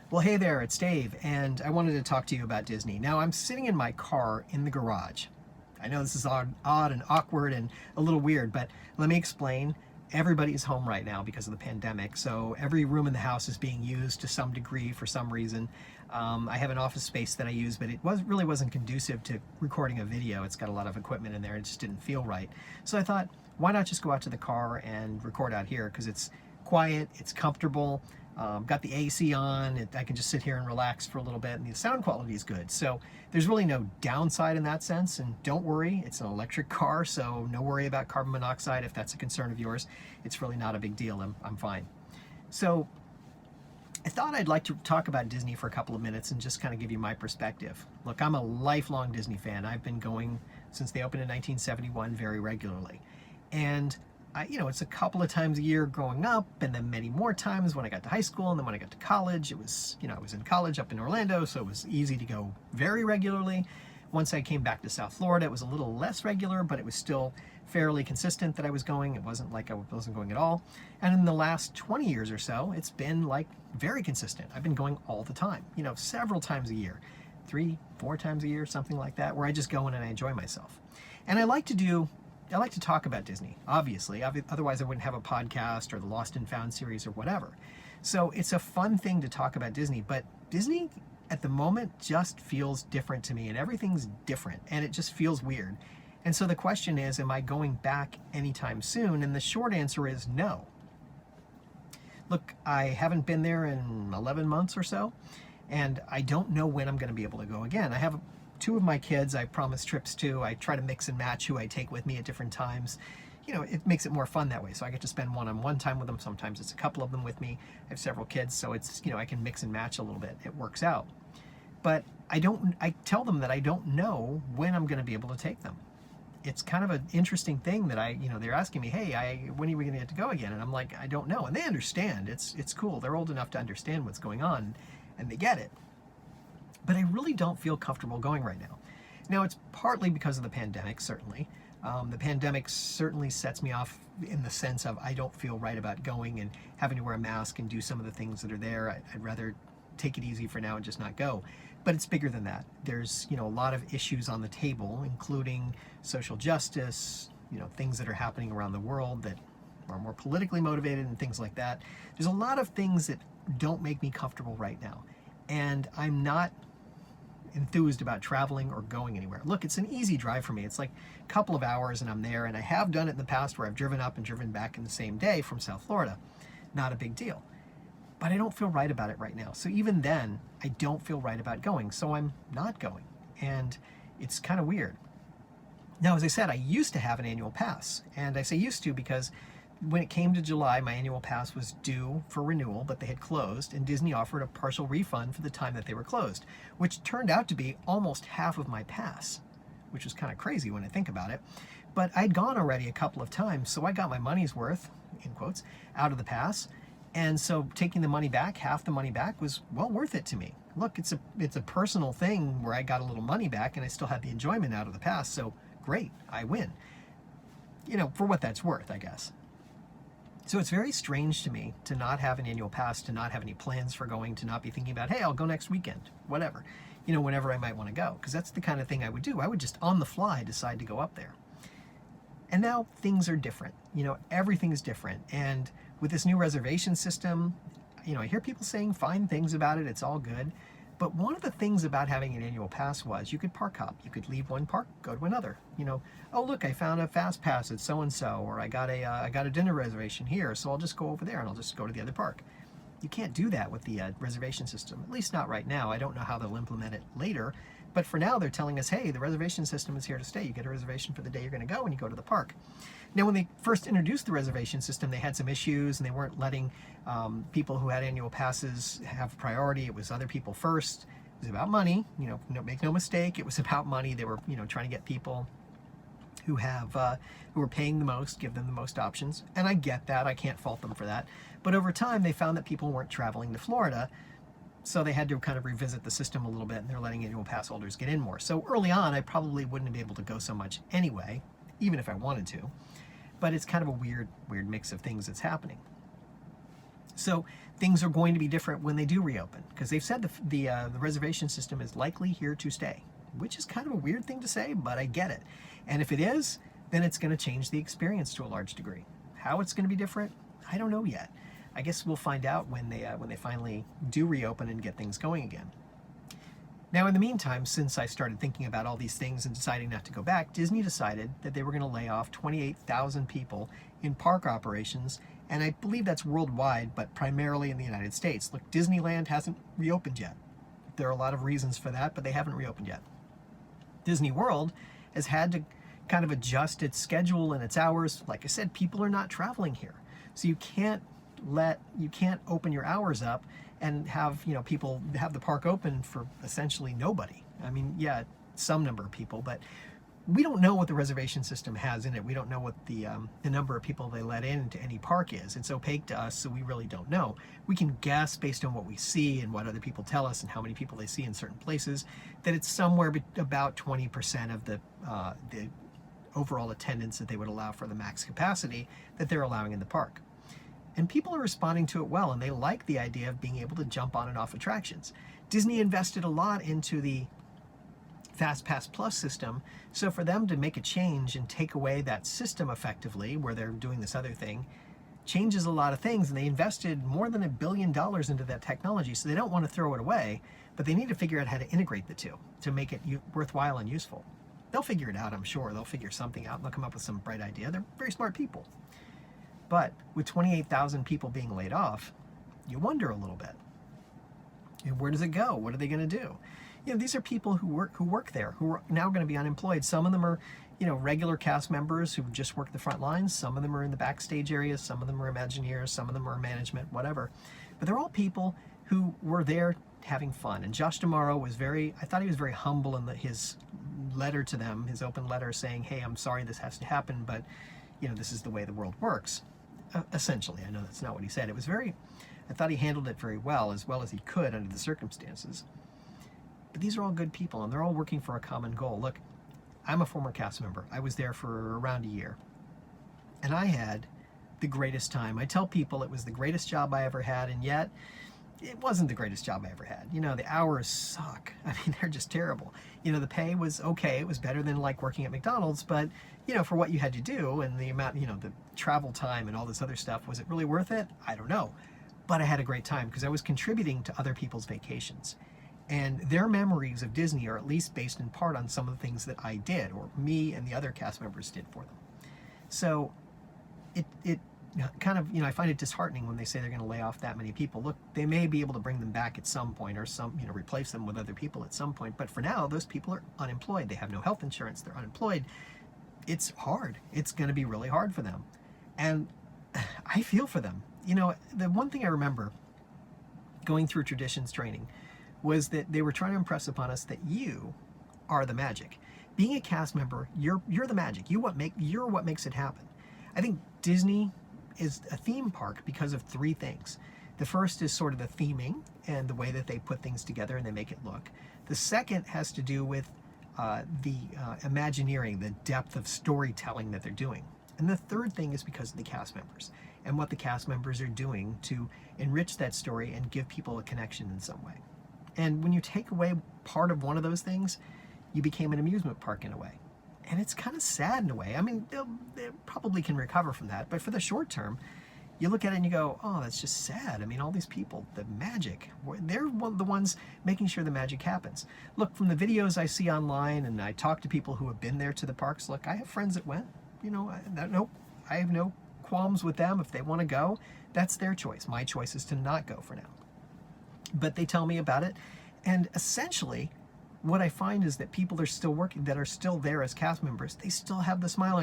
Well, hey there, it's Dave, and I wanted to talk to you about Disney. Now, I'm sitting in my car in the garage. I know this is odd and awkward and a little weird, but let me explain. Everybody's home right now because of the pandemic, so every room in the house is being used to some degree for some reason. I have an office space that I use, but it really wasn't conducive to recording a video. It's got a lot of equipment in there, it just didn't feel right. So I thought, why not just go out to the car and record out here, because it's quiet, it's comfortable. Got the AC on, I can just sit here and relax for a little bit, and the sound quality is good. So there's really no downside in that sense, and don't worry, it's an electric car, so no worry about carbon monoxide if that's a concern of yours. It's really not a big deal, I'm fine. So I thought I'd like to talk about Disney for a couple of minutes and just kind of give you my perspective. Look, I'm a lifelong Disney fan. I've been going since they opened in 1971 very regularly. And it's a couple of times a year growing up, and then many more times when I got to high school, and then when I got to college. It was, I was in college up in Orlando, so it was easy to go very regularly. Once I came back to South Florida, it was a little less regular, but it was still fairly consistent that I was going. It wasn't like I wasn't going at all. And in the last 20 years or so, it's been like very consistent. I've been going all the time, several times a year, 3-4 times a year, something like that, where I just go in and I enjoy myself. And I like to talk about Disney, obviously. Otherwise I wouldn't have a podcast or the Lost and Found series or whatever. So it's a fun thing to talk about Disney, but Disney at the moment just feels different to me, and everything's different, and it just feels weird. And so the question is, am I going back anytime soon? And the short answer is no. Look, I haven't been there in 11 months or so, and I don't know when I'm going to be able to go again. I have 2 of my kids I promise trips to. I try to mix and match who I take with me at different times. It makes it more fun that way. So I get to spend one-on-one time with them. Sometimes it's a couple of them with me. I have several kids, so it's, I can mix and match a little bit. It works out. But I tell them that I don't know when I'm going to be able to take them. It's kind of an interesting thing that they're asking me, hey, when are we going to get to go again? And I'm like, I don't know. And they understand. It's cool. They're old enough to understand what's going on, and they get it. But I really don't feel comfortable going right now. Now, it's partly because of the pandemic, certainly. The pandemic certainly sets me off in the sense of I don't feel right about going and having to wear a mask and do some of the things that are there. I'd rather take it easy for now and just not go. But it's bigger than that. There's, a lot of issues on the table, including social justice, things that are happening around the world that are more politically motivated and things like that. There's a lot of things that don't make me comfortable right now. And I'm not enthused about traveling or going anywhere. Look, it's an easy drive for me. It's like a couple of hours and I'm there, and I have done it in the past where I've driven up and driven back in the same day from South Florida. Not a big deal. But I don't feel right about it right now. So even then, I don't feel right about going, so I'm not going. And it's kind of weird. Now, as I said, I used to have an annual pass, and I say used to because when it came to July, my annual pass was due for renewal, but they had closed, and Disney offered a partial refund for the time that they were closed, which turned out to be almost half of my pass, which was kind of crazy when I think about it. But I'd gone already a couple of times, so I got my money's worth, in quotes, out of the pass. And so taking the money back, half the money back, was well worth it to me. Look, it's a personal thing where I got a little money back and I still had the enjoyment out of the pass, so great, I win. For what that's worth, I guess. So it's very strange to me to not have an annual pass, to not have any plans for going, to not be thinking about, hey, I'll go next weekend, whatever, whenever I might want to go, because that's the kind of thing I would do. I would just on the fly decide to go up there. And now things are different. Everything's different. And with this new reservation system, I hear people saying fine things about it. It's all good. But one of the things about having an annual pass was you could park hop. You could leave one park, go to another. Oh look, I found a fast pass at so and so, or I got a dinner reservation here, so I'll just go over there and I'll just go to the other park. You can't do that with the reservation system, at least not right now. I don't know how they'll implement it later, but for now they're telling us, hey, the reservation system is here to stay. You get a reservation for the day you're going to go and you go to the park. Now, when they first introduced the reservation system, they had some issues and they weren't letting people who had annual passes have priority. It was other people first. It was about money, make no mistake. It was about money. They were, trying to get people who are paying the most, give them the most options. And I get that. I can't fault them for that. But over time, they found that people weren't traveling to Florida, so they had to kind of revisit the system a little bit, and they're letting annual pass holders get in more. So early on, I probably wouldn't be able to go so much anyway, even if I wanted to. But it's kind of a weird mix of things that's happening. So things are going to be different when they do reopen, because they've said the reservation system is likely here to stay, which is kind of a weird thing to say, but I get it. And if it is, then it's going to change the experience to a large degree. How it's going to be different, I don't know yet. I guess we'll find out when they finally do reopen and get things going again. Now, in the meantime, since I started thinking about all these things and deciding not to go back, Disney decided that they were going to lay off 28,000 people in park operations, and I believe that's worldwide, but primarily in the United States. Look, Disneyland hasn't reopened yet. There are a lot of reasons for that, but they haven't reopened yet. Disney World has had to kind of adjust its schedule and its hours. Like I said, people are not traveling here, so you can't open your hours up and have people have the park open for essentially nobody. I mean, yeah, some number of people, but we don't know what the reservation system has in it. We don't know what the number of people they let into any park is. It's opaque to us, so we really don't know. We can guess based on what we see and what other people tell us and how many people they see in certain places, that it's somewhere about 20% of the overall attendance that they would allow for the max capacity that they're allowing in the park. And people are responding to it well, and they like the idea of being able to jump on and off attractions. Disney invested a lot into the FastPass Plus system, so for them to make a change and take away that system effectively, where they're doing this other thing, changes a lot of things, and they invested more than $1 billion into that technology, so they don't want to throw it away, but they need to figure out how to integrate the two to make it worthwhile and useful. They'll figure it out, I'm sure. They'll figure something out, and they'll come up with some bright idea. They're very smart people. But with 28,000 people being laid off, you wonder a little bit. Where does it go? What are they going to do? These are people who work there, who are now going to be unemployed. Some of them are, regular cast members who just work the front lines. Some of them are in the backstage areas. Some of them are Imagineers. Some of them are management, whatever. But they're all people who were there having fun. And Josh D'Amaro I thought he was very humble in his letter to them, his open letter saying, hey, I'm sorry this has to happen, but, this is the way the world works. Essentially, I know that's not what he said. I thought he handled it very well as he could under the circumstances. But these are all good people, and they're all working for a common goal. Look, I'm a former cast member. I was there for around a year, and I had the greatest time. I tell people it was the greatest job I ever had, and yet it wasn't the greatest job I ever had. The hours suck. I mean, they're just terrible. The pay was okay. It was better than like working at McDonald's, but for what you had to do and the amount, the travel time and all this other stuff, was it really worth it? I don't know. But I had a great time because I was contributing to other people's vacations. And their memories of Disney are at least based in part on some of the things that I did, or me and the other cast members did for them. So it kind of, I find it disheartening when they say they're going to lay off that many people. Look, they may be able to bring them back at some point, or replace them with other people at some point. But for now, those people are unemployed. They have no health insurance. They're unemployed. It's hard. It's going to be really hard for them. And I feel for them. The one thing I remember going through traditions training was that they were trying to impress upon us that you are the magic. Being a cast member, you're the magic. You're what makes it happen. I think Disney is a theme park because of three things. The first is sort of the theming and the way that they put things together and they make it look. The second has to do with the Imagineering, the depth of storytelling that they're doing. And the third thing is because of the cast members and what the cast members are doing to enrich that story and give people a connection in some way. And when you take away part of one of those things, you became an amusement park in a way. And it's kind of sad in a way. I mean, they probably can recover from that, but for the short term, you look at it and you go, oh, that's just sad. I mean, all these people, the magic, they're the ones making sure the magic happens. Look, from the videos I see online, and I talk to people who have been there to the parks, look, I have friends that went, I have no qualms with them. If they want to go, that's their choice. My choice is to not go for now. But they tell me about it, and essentially, what I find is that people are still working, that are still there as cast members, they still have the smile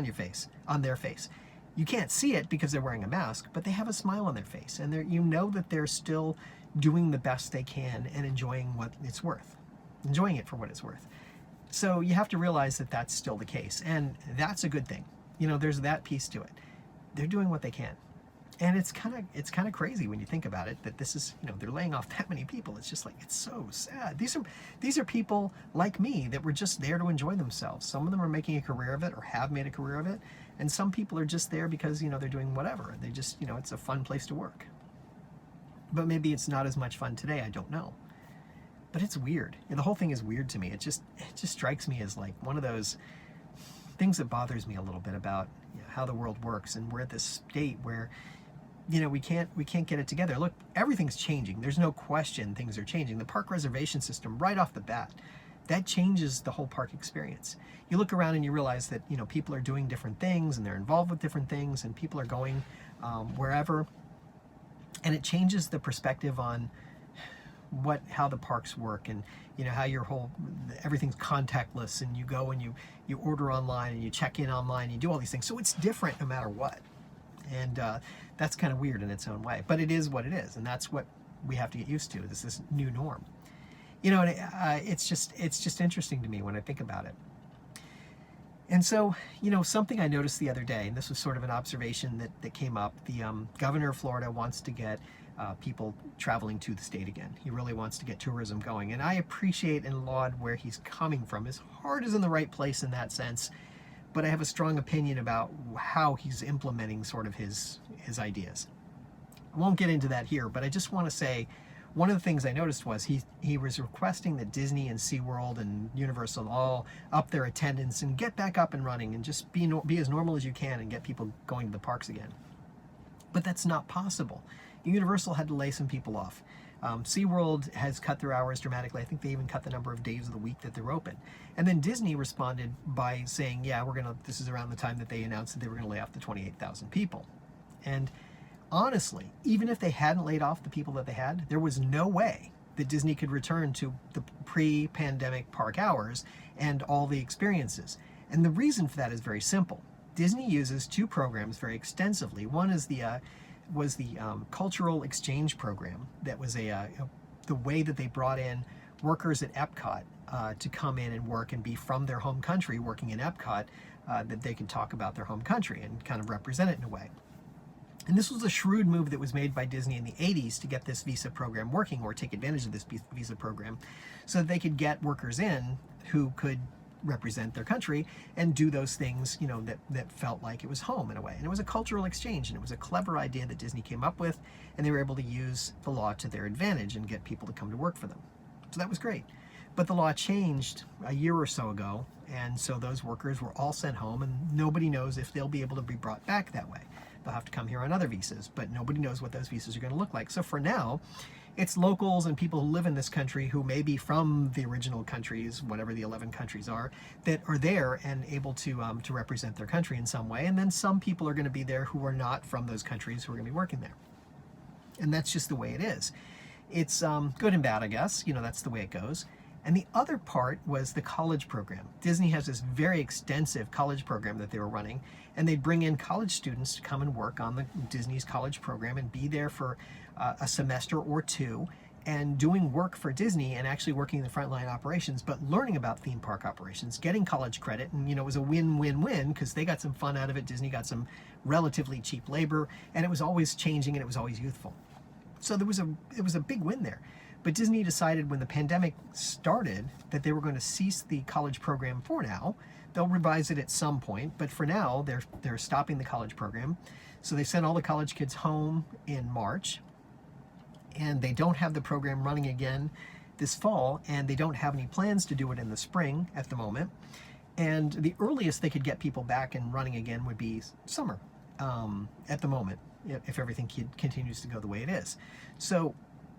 on their face. You can't see it because they're wearing a mask, but they have a smile on their face, and that they're still doing the best they can and enjoying it for what it's worth. So you have to realize that that's still the case, and that's a good thing. There's that piece to it. They're doing what they can. And it's kind of crazy when you think about it, that this is, they're laying off that many people. It's just like, it's so sad. These are people like me that were just there to enjoy themselves. Some of them are making a career of it or have made a career of it. And some people are just there because, they're doing whatever. They just, it's a fun place to work. but maybe it's not as much fun today. I don't know. But it's weird. And the whole thing is weird to me. It just strikes me as like one of those things that bothers me a little bit about, you know, how the world works, and we're at this state where, you know, we can't get it together. Look, everything's changing. There's no question things are changing. The park reservation system, right off the bat, that changes the whole park experience. You look around and you realize that, you know, people are doing different things and they're involved with different things, and people are going wherever, and it changes the perspective on how the parks work, and you know how everything's contactless, and you go and you order online and you check in online, you do all these things, so it's different no matter what. And that's kind of weird in its own way, but it is what it is, and that's what we have to get used to. This is new norm, you know. And it's just interesting to me when I think about it. And so, you know, something I noticed the other day, and this was sort of an observation that came up, the governor of Florida wants to get people traveling to the state again. He really wants to get tourism going, and I appreciate and laud where he's coming from. His heart is in the right place in that sense, but I have a strong opinion about how he's implementing sort of his ideas. I won't get into that here, but I just want to say one of the things I noticed was he was requesting that Disney and SeaWorld and Universal all up their attendance and get back up and running and just be as normal as you can and get people going to the parks again. But that's not possible. Universal had to lay some people off. SeaWorld has cut their hours dramatically. I think they even cut the number of days of the week that they're open. And then Disney responded by saying, yeah, this is around the time that they announced that they were going to lay off the 28,000 people. And honestly, even if they hadn't laid off the people that they had, there was no way that Disney could return to the pre-pandemic park hours and all the experiences. And the reason for that is very simple. Disney uses two programs very extensively. One is was the cultural exchange program. That was the way that they brought in workers at Epcot to come in and work and be from their home country working in Epcot, that they can talk about their home country and kind of represent it in a way. And this was a shrewd move that was made by Disney in the 80s to get this visa program working, or take advantage of this visa program, so that they could get workers in who could represent their country and do those things, you know, that felt like it was home in a way. And it was a cultural exchange, and it was a clever idea that Disney came up with, and they were able to use the law to their advantage and get people to come to work for them. So that was great. But the law changed a year or so ago, and so those workers were all sent home, and nobody knows if they'll be able to be brought back that way. They'll have to come here on other visas, but nobody knows what those visas are going to look like. So for now, it's locals and people who live in this country who may be from the original countries, whatever the 11 countries are, that are there and able to represent their country in some way. And then some people are going to be there who are not from those countries who are going to be working there. And that's just the way it is. It's good and bad, I guess. You know, that's the way it goes. And the other part was the college program. Disney has this very extensive college program that they were running, and they'd bring in college students to come and work on the Disney's college program and be there for a semester or two, and doing work for Disney and actually working in the frontline operations, but learning about theme park operations, getting college credit. And you know, it was a win-win-win, because they got some fun out of it, Disney got some relatively cheap labor, and it was always changing and it was always youthful. So it was a big win there. But Disney decided when the pandemic started that they were going to cease the college program for now. They'll revise it at some point, but for now they're stopping the college program. So they sent all the college kids home in March, and they don't have the program running again this fall, and they don't have any plans to do it in the spring at the moment. And the earliest they could get people back and running again would be summer at the moment, if everything continues to go the way it is. So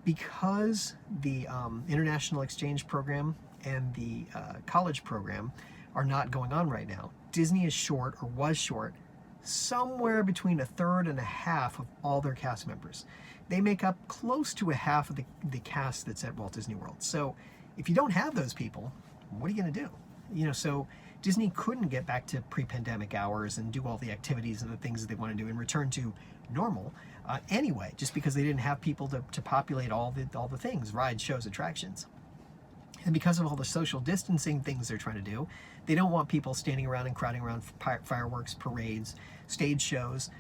because the international exchange program and the college program are not going on right now, Disney is short, or was short, somewhere between a third and a half of all their cast members. They make up close to a half of the cast that's at Walt Disney World. So if you don't have those people, what are you going to do? You know, so Disney couldn't get back to pre-pandemic hours and do all the activities and the things that they want to do and return to normal anyway, just because they didn't have people to populate all the things, rides, shows, attractions. And because of all the social distancing things they're trying to do, they don't want people standing around and crowding around fireworks, parades, stage shows,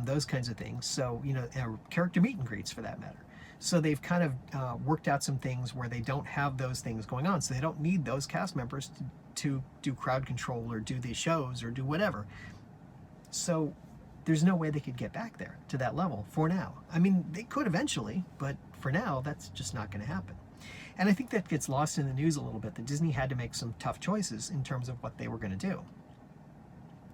those kinds of things. So, you know, character meet and greets for that matter. So they've kind of worked out some things where they don't have those things going on. So they don't need those cast members to do crowd control or do these shows or do whatever. So there's no way they could get back there to that level for now. I mean, they could eventually, but for now, that's just not going to happen. And I think that gets lost in the news a little bit, that Disney had to make some tough choices in terms of what they were going to do.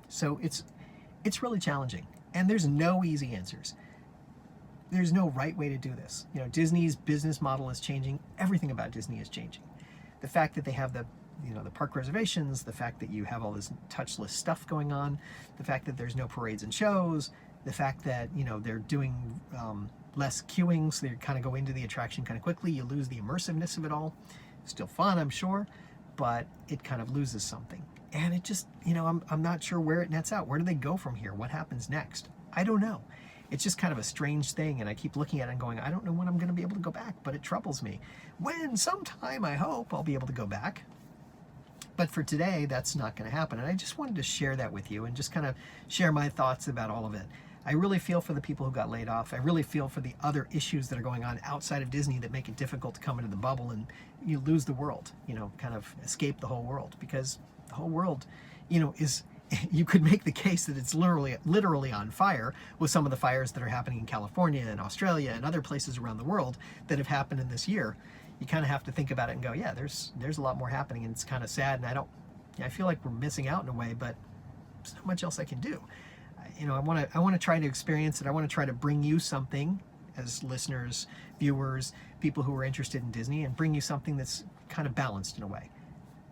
So it's really challenging, and there's no easy answers. There's no right way to do this. You know, Disney's business model is changing. Everything about Disney is changing. The fact that they have the park reservations, the fact that you have all this touchless stuff going on, the fact that there's no parades and shows, the fact that, they're doing less queuing, so they kind of go into the attraction kind of quickly. You lose the immersiveness of it all. Still fun, I'm sure, but it kind of loses something. And it just, I'm not sure where it nets out. Where do they go from here? What happens next? I don't know. It's just kind of a strange thing, and I keep looking at it and going, I don't know when I'm going to be able to go back, but it troubles me. When sometime, I hope, I'll be able to go back. But for today, that's not going to happen. And I just wanted to share that with you and just kind of share my thoughts about all of it. I really feel for the people who got laid off. I really feel for the other issues that are going on outside of Disney that make it difficult to come into the bubble and you lose the world, kind of escape the whole world, because the whole world, is, you could make the case that it's literally on fire with some of the fires that are happening in California and Australia and other places around the world that have happened in this year. You kind of have to think about it and go, yeah, there's a lot more happening, and it's kind of sad, and I feel like we're missing out in a way, but there's not much else I can do. I want to try to experience it. I want to try to bring you something as listeners, viewers, people who are interested in Disney, and bring you something that's kind of balanced in a way.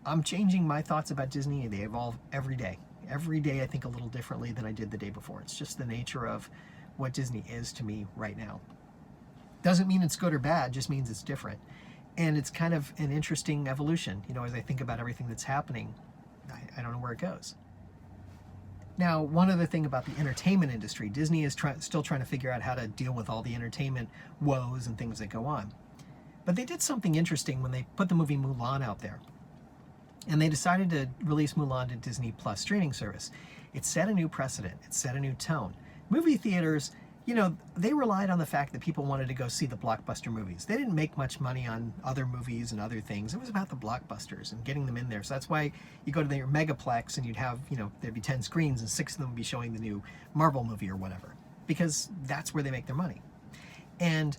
I'm changing my thoughts about Disney. They evolve every day. Every day I think a little differently than I did the day before. It's just the nature of what Disney is to me right now. Doesn't mean it's good or bad, just means it's different. And it's kind of an interesting evolution. As I think about everything that's happening, I don't know where it goes. Now, one other thing about the entertainment industry, Disney is still trying to figure out how to deal with all the entertainment woes and things that go on. But they did something interesting when they put the movie Mulan out there. And they decided to release Mulan to Disney Plus streaming service. It set a new precedent. It set a new tone. Movie theaters, they relied on the fact that people wanted to go see the blockbuster movies. They didn't make much money on other movies and other things. It was about the blockbusters and getting them in there. So that's why you go to their megaplex and you'd have, there'd be 10 screens and 6 of them would be showing the new Marvel movie or whatever, because that's where they make their money. And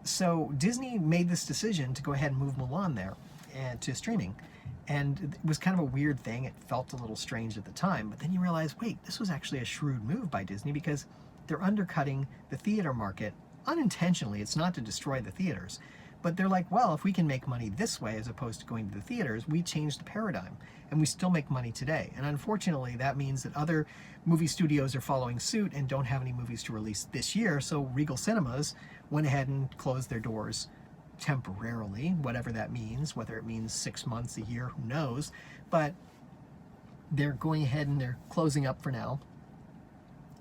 so Disney made this decision to go ahead and move Mulan there and to streaming. And it was kind of a weird thing. It felt a little strange at the time, but then you realize, wait, this was actually a shrewd move by Disney, because they're undercutting the theater market unintentionally. It's not to destroy the theaters, but they're like, well, if we can make money this way as opposed to going to the theaters, we changed the paradigm, and we still make money today. And unfortunately, that means that other movie studios are following suit and don't have any movies to release this year. So Regal Cinemas went ahead and closed their doors temporarily, whatever that means, whether it means 6 months, a year, who knows. But they're going ahead and they're closing up for now.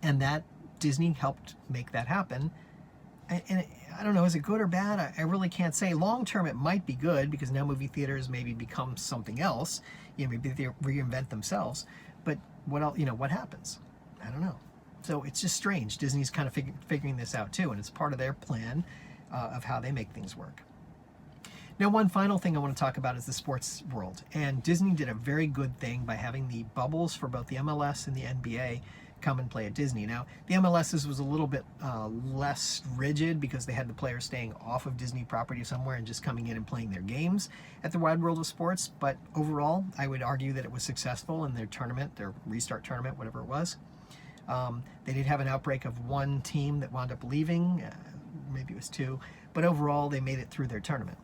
And that Disney helped make that happen. And I don't know, is it good or bad? I really can't say. Long term, it might be good, because now movie theaters maybe become something else. Maybe they reinvent themselves. But what else? What happens? I don't know. So it's just strange. Disney's kind of figuring this out too, and it's part of their plan of how they make things work. Now, one final thing I want to talk about is the sports world. And Disney did a very good thing by having the bubbles for both the MLS and the NBA come and play at Disney. Now, the MLS's was a little bit less rigid, because they had the players staying off of Disney property somewhere and just coming in and playing their games at the Wide World of Sports. But overall, I would argue that it was successful in their tournament, their restart tournament, whatever it was. They did have an outbreak of one team that wound up leaving, maybe it was 2, but overall they made it through their tournament.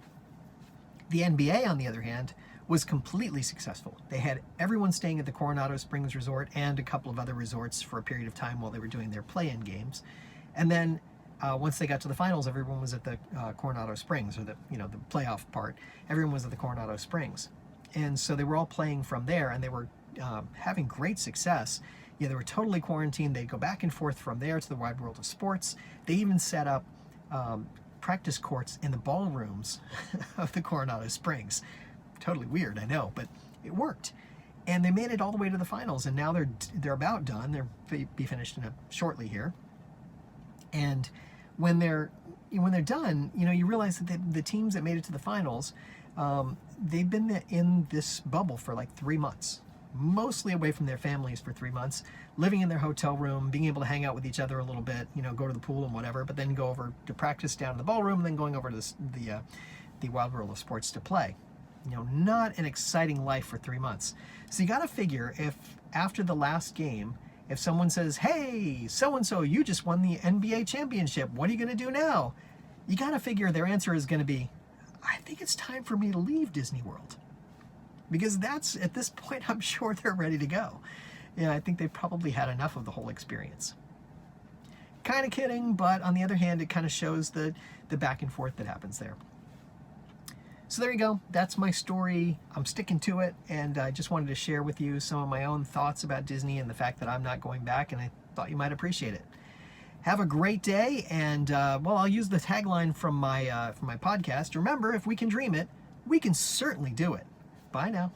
The NBA, on the other hand, was completely successful. They had everyone staying at the Coronado Springs Resort and a couple of other resorts for a period of time while they were doing their play-in games. And then once they got to the finals, everyone was at the Coronado Springs, or the playoff part. Everyone was at the Coronado Springs. And so they were all playing from there, and they were having great success. They were totally quarantined. They'd go back and forth from there to the Wide World of Sports. They even set up practice courts in the ballrooms of the Coronado Springs. Totally weird, I know, but it worked. And they made it all the way to the finals, and now they're about done. They'll be finished shortly here. And when they're done, you realize that the teams that made it to the finals, they've been in this bubble for like 3 months. mostly away from their families for 3 months, living in their hotel room, being able to hang out with each other a little bit, go to the pool and whatever, but then go over to practice down in the ballroom, and then going over to the Wild World of Sports to play. Not an exciting life for 3 months. So you got to figure, if after the last game, if someone says, hey, so-and-so, you just won the NBA championship, what are you going to do now? You got to figure their answer is going to be, I think it's time for me to leave Disney World. Because that's, at this point, I'm sure they're ready to go. I think they've probably had enough of the whole experience. Kind of kidding, but on the other hand, it kind of shows the back and forth that happens there. So there you go. That's my story. I'm sticking to it, and I just wanted to share with you some of my own thoughts about Disney and the fact that I'm not going back, and I thought you might appreciate it. Have a great day, and I'll use the tagline from my podcast. Remember, if we can dream it, we can certainly do it. Bye now.